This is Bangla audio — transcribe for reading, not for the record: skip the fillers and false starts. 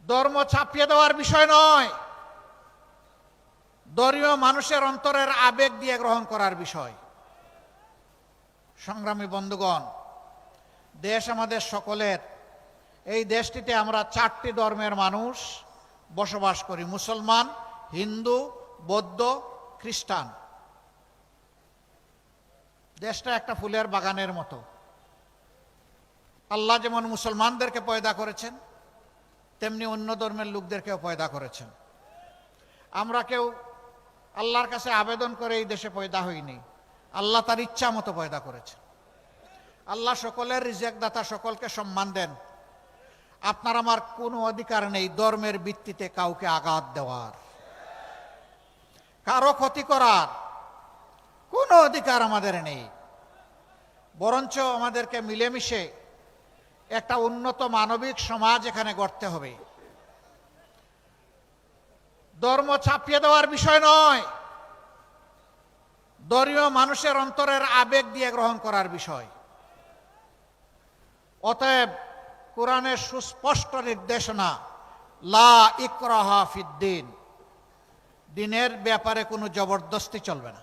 ধর্ম ছাপিয়ে দেওয়ার বিষয় নয়, ধর্মীয় মানুষের অন্তরের আবেগ দিয়ে গ্রহণ করার বিষয়। সংগ্রামী বন্ধুগণ, দেশ আমাদের সকলের। এই দেশটিতে আমরা 4টি ধর্মের মানুষ বসবাস করি: মুসলমান, হিন্দু, বৌদ্ধ, খ্রিস্টান। দেশটা একটা ফুলের বাগানের মতো। আল্লাহ যেমন মুসলমানদেরকে পয়দা করেছেন, তেমনি অন্য ধর্মের লোকদেরকেও পয়দা করেছেন। আমরা কেউ আল্লাহর কাছে আবেদন করে এই দেশে পয়দা হইনি, আল্লাহ তার ইচ্ছা মতো পয়দা করেছেন। আল্লাহ সকলের রিজেক দাতা, সকলকে সম্মান দেন। আপনার আমার কোনো অধিকার নেই ধর্মের ভিত্তিতে কাউকে আঘাত দেওয়ার, কারো ক্ষতি করার কোনো অধিকার আমাদের নেই। বরঞ্চ আমাদেরকে মিলেমিশে একটা উন্নত মানবিক সমাজ এখানে গড়তে হবে। ধর্ম ছাপিয়ে দেওয়ার বিষয় নয়, ধর্মীয় মানুষের অন্তরের আবেগ দিয়ে গ্রহণ করার বিষয়। অতএব কোরআনের সুস্পষ্ট নির্দেশনা, লা ইকরাহা ফিদ্দিন, দিনের ব্যাপারে কোনো জবরদস্তি চলবে না।